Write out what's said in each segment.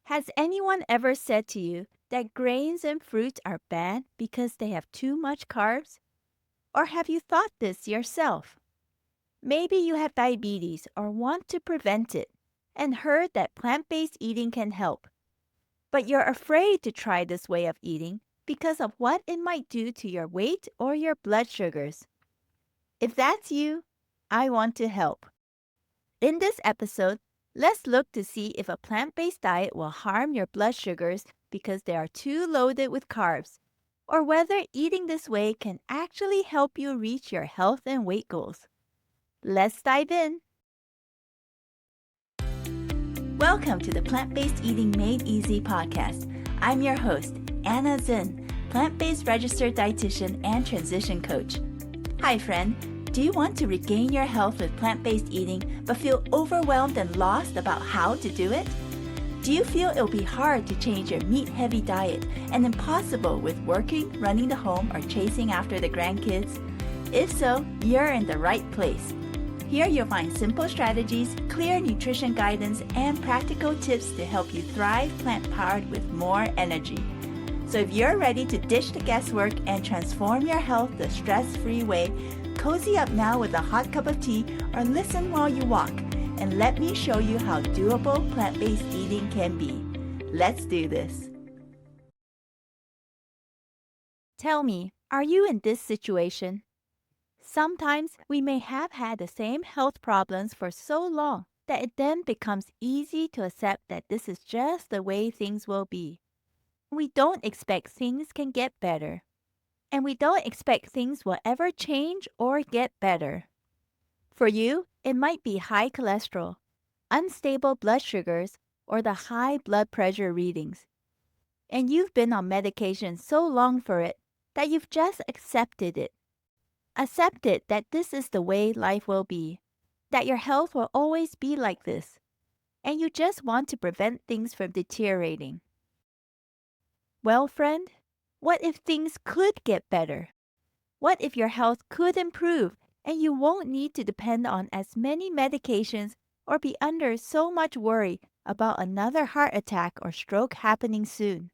Has anyone ever said to you that grains and fruits are bad because they have too much carbs? Or have you thought this yourself? Maybe you have diabetes or want to prevent it and heard that plant-based eating can help. But you're afraid to try this way of eating because of what it might do to your weight or your blood sugars. If that's you, I want to help. In this episode, let's look to see if a plant-based diet will harm your blood sugars because they are too loaded with carbs, or whether eating this way can actually help you reach your health and weight goals. Let's dive in. Welcome to the Plant-Based Eating Made Easy podcast. I'm your host, Anna Zinn, plant-based registered dietitian and transition coach. Hi, friend. Do you want to regain your health with plant-based eating but feel overwhelmed and lost about how to do it? Do you feel it'll be hard to change your meat-heavy diet and impossible with working, running the home, or chasing after the grandkids? If so, you're in the right place. Here you'll find simple strategies, clear nutrition guidance, and practical tips to help you thrive plant-powered with more energy. So if you're ready to ditch the guesswork and transform your health the stress-free way, cozy up now with a hot cup of tea or listen while you walk, and let me show you how doable plant-based eating can be. Let's do this. Tell me, are you in this situation? Sometimes we may have had the same health problems for so long that it then becomes easy to accept that this is just the way things will be. We don't expect things can get better. And we don't expect things will ever change or get better. For you, it might be high cholesterol, unstable blood sugars, or the high blood pressure readings. And you've been on medication so long for it that you've just accepted it. Accepted that this is the way life will be, that your health will always be like this, and you just want to prevent things from deteriorating. Well, friend, what if things could get better? What if your health could improve and you won't need to depend on as many medications or be under so much worry about another heart attack or stroke happening soon?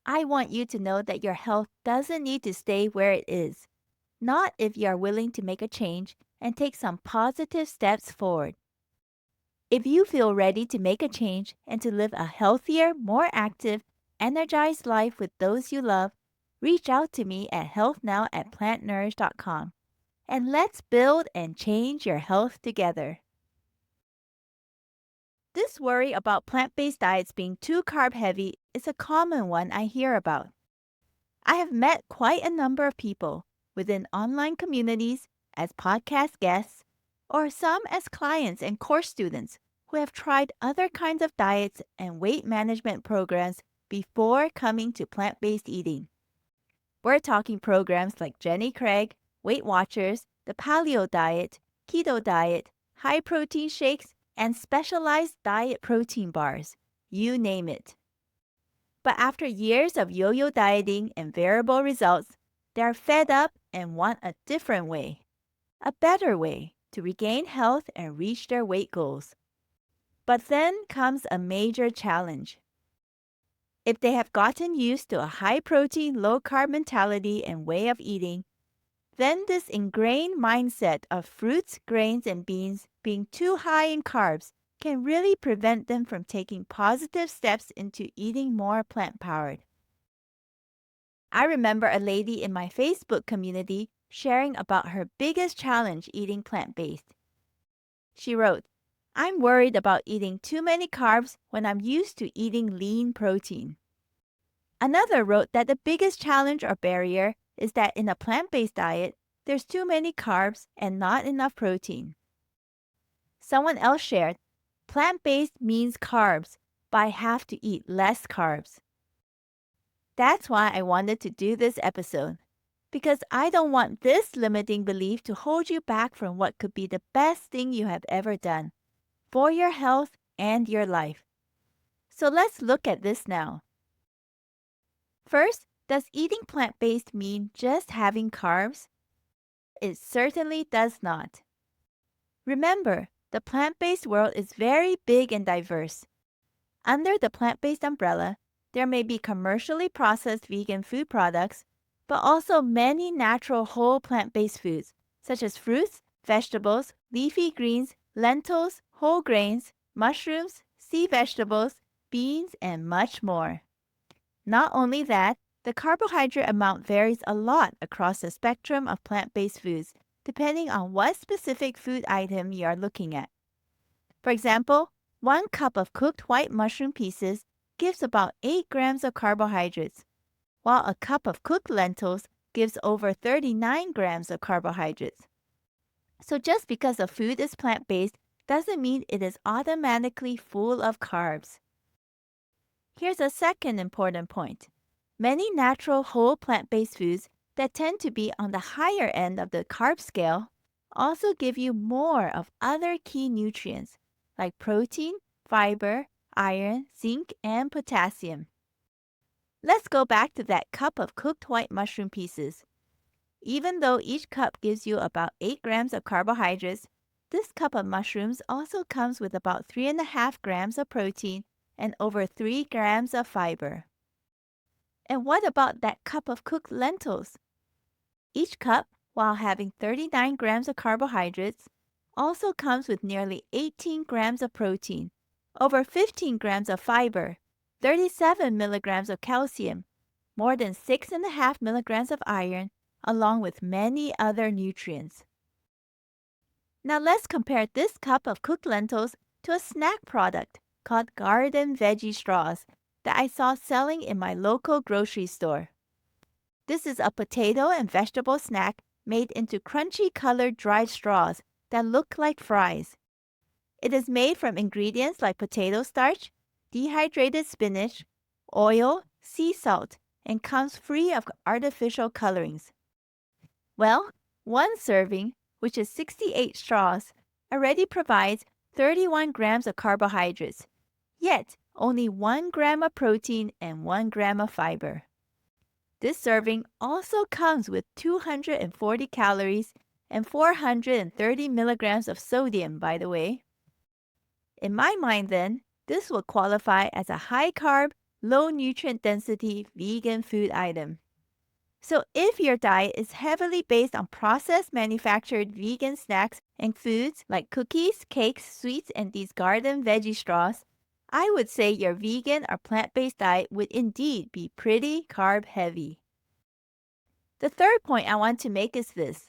I want you to know that your health doesn't need to stay where it is, not if you are willing to make a change and take some positive steps forward. If you feel ready to make a change and to live a healthier, more active, energized life with those you love, reach out to me at healthnow@plantnourish.com and let's build and change your health together. This worry about plant-based diets being too carb-heavy is a common one I hear about. I have met quite a number of people within online communities as podcast guests or some as clients and course students who have tried other kinds of diets and weight management programs before coming to plant-based eating. We're talking programs like Jenny Craig, Weight Watchers, the Paleo Diet, Keto Diet, high protein shakes, and specialized diet protein bars. You name it. But after years of yo-yo dieting and variable results, they're fed up and want a different way, a better way to regain health and reach their weight goals. But then comes a major challenge. If they have gotten used to a high-protein, low-carb mentality and way of eating, then this ingrained mindset of fruits, grains, and beans being too high in carbs can really prevent them from taking positive steps into eating more plant-powered. I remember a lady in my Facebook community sharing about her biggest challenge eating plant-based. She wrote, "I'm worried about eating too many carbs when I'm used to eating lean protein." Another wrote that the biggest challenge or barrier is that in a plant-based diet, there's too many carbs and not enough protein. Someone else shared, "Plant-based means carbs, but I have to eat less carbs." That's why I wanted to do this episode, because I don't want this limiting belief to hold you back from what could be the best thing you have ever done for your health and your life. So let's look at this now. First, does eating plant-based mean just having carbs? It certainly does not. Remember, the plant-based world is very big and diverse. Under the plant-based umbrella, there may be commercially processed vegan food products, but also many natural whole plant-based foods, such as fruits, vegetables, leafy greens, lentils, whole grains, mushrooms, sea vegetables, beans, and much more. Not only that, the carbohydrate amount varies a lot across the spectrum of plant-based foods, depending on what specific food item you are looking at. For example, 1 cup of cooked white mushroom pieces gives about 8 grams of carbohydrates, while a cup of cooked lentils gives over 39 grams of carbohydrates. So just because a food is plant-based doesn't mean it is automatically full of carbs. Here's a second important point. Many natural whole plant-based foods that tend to be on the higher end of the carb scale also give you more of other key nutrients like protein, fiber, iron, zinc, and potassium. Let's go back to that cup of cooked white mushroom pieces. Even though each cup gives you about 8 grams of carbohydrates, this cup of mushrooms also comes with about 3.5 grams of protein and over 3 grams of fiber. And what about that cup of cooked lentils? Each cup, while having 39 grams of carbohydrates, also comes with nearly 18 grams of protein, over 15 grams of fiber, 37 milligrams of calcium, more than 6.5 milligrams of iron, along with many other nutrients. Now let's compare this cup of cooked lentils to a snack product called garden veggie straws that I saw selling in my local grocery store. This is a potato and vegetable snack made into crunchy colored dried straws that look like fries. It is made from ingredients like potato starch, dehydrated spinach, oil, sea salt, and comes free of artificial colorings. Well, one serving, which is 68 straws, already provides 31 grams of carbohydrates, yet only 1 gram of protein and 1 gram of fiber. This serving also comes with 240 calories and 430 milligrams of sodium, by the way. In my mind, then, this will qualify as a high-carb, low-nutrient density vegan food item. So if your diet is heavily based on processed manufactured vegan snacks and foods like cookies, cakes, sweets, and these garden veggie straws, I would say your vegan or plant-based diet would indeed be pretty carb-heavy. The third point I want to make is this.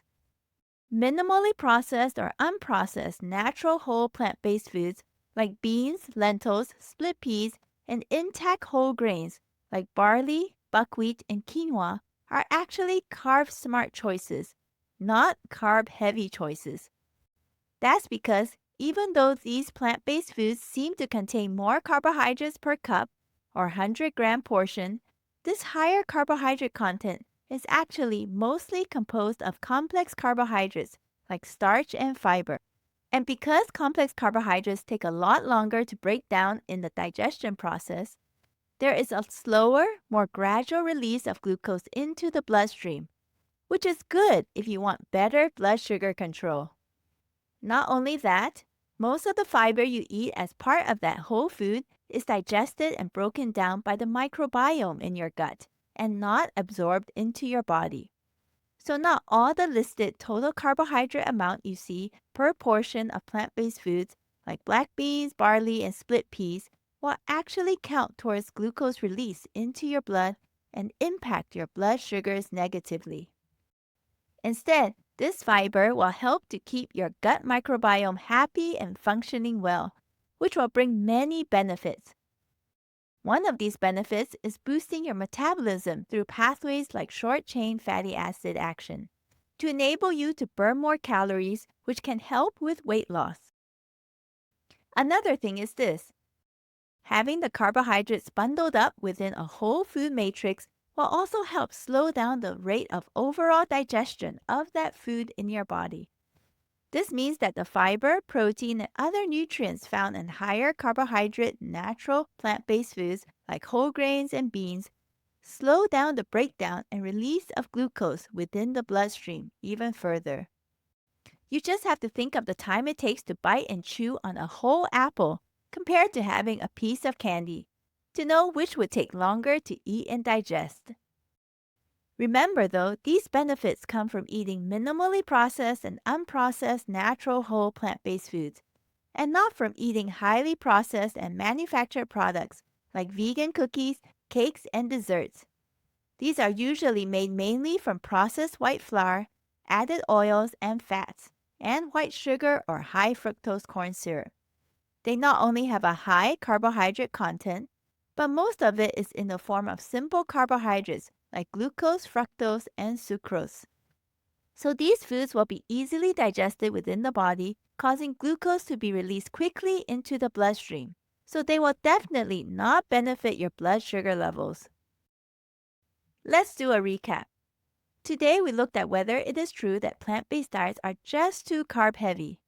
Minimally processed or unprocessed natural whole plant-based foods like beans, lentils, split peas, and intact whole grains like barley, buckwheat, and quinoa are actually carb-smart choices, not carb-heavy choices. That's because even though these plant-based foods seem to contain more carbohydrates per cup or 100-gram portion, this higher carbohydrate content is actually mostly composed of complex carbohydrates like starch and fiber. And because complex carbohydrates take a lot longer to break down in the digestion process, there is a slower, more gradual release of glucose into the bloodstream, which is good if you want better blood sugar control. Not only that, most of the fiber you eat as part of that whole food is digested and broken down by the microbiome in your gut and not absorbed into your body. So not all the listed total carbohydrate amount you see per portion of plant-based foods like black beans, barley, and split peas will actually count towards glucose release into your blood and impact your blood sugars negatively. Instead, this fiber will help to keep your gut microbiome happy and functioning well, which will bring many benefits. One of these benefits is boosting your metabolism through pathways like short-chain fatty acid action to enable you to burn more calories, which can help with weight loss. Another thing is this. Having the carbohydrates bundled up within a whole food matrix will also help slow down the rate of overall digestion of that food in your body. This means that the fiber, protein, and other nutrients found in higher carbohydrate natural plant-based foods like whole grains and beans slow down the breakdown and release of glucose within the bloodstream even further. You just have to think of the time it takes to bite and chew on a whole apple compared to having a piece of candy, to know which would take longer to eat and digest. Remember though, these benefits come from eating minimally processed and unprocessed natural whole plant-based foods, and not from eating highly processed and manufactured products like vegan cookies, cakes, and desserts. These are usually made mainly from processed white flour, added oils and fats, and white sugar or high fructose corn syrup. They not only have a high carbohydrate content, but most of it is in the form of simple carbohydrates like glucose, fructose, and sucrose. So these foods will be easily digested within the body, causing glucose to be released quickly into the bloodstream. So they will definitely not benefit your blood sugar levels. Let's do a recap. Today we looked at whether it is true that plant-based diets are just too carb-heavy.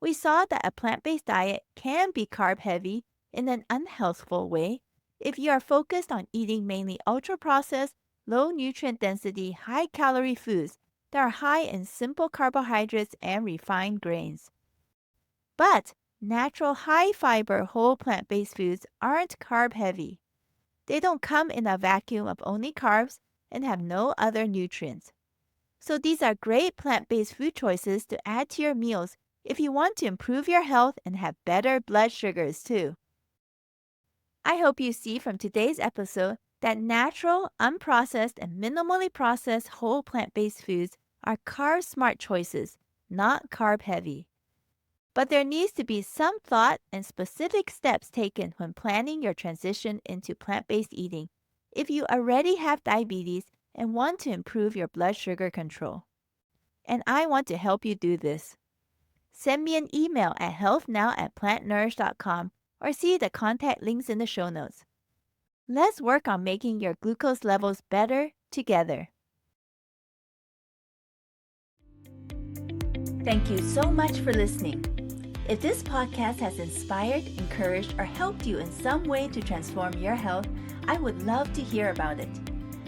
We saw that a plant-based diet can be carb-heavy in an unhealthful way if you are focused on eating mainly ultra-processed, low nutrient density, high-calorie foods that are high in simple carbohydrates and refined grains. But natural high-fiber whole plant-based foods aren't carb-heavy. They don't come in a vacuum of only carbs and have no other nutrients. So these are great plant-based food choices to add to your meals if you want to improve your health and have better blood sugars too. I hope you see from today's episode that natural, unprocessed, and minimally processed whole plant-based foods are carb-smart choices, not carb-heavy. But there needs to be some thought and specific steps taken when planning your transition into plant-based eating if you already have diabetes and want to improve your blood sugar control. And I want to help you do this. Send me an email at healthnow@plantnourish.com or see the contact links in the show notes. Let's work on making your glucose levels better together. Thank you so much for listening. If this podcast has inspired, encouraged, or helped you in some way to transform your health, I would love to hear about it.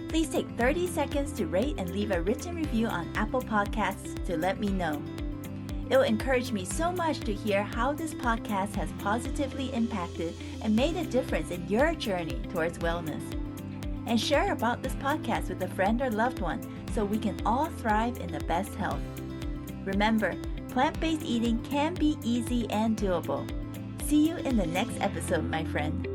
Please take 30 seconds to rate and leave a written review on Apple Podcasts to let me know. It will encourage me so much to hear how this podcast has positively impacted and made a difference in your journey towards wellness. And share about this podcast with a friend or loved one so we can all thrive in the best health. Remember, plant-based eating can be easy and doable. See you in the next episode, my friend.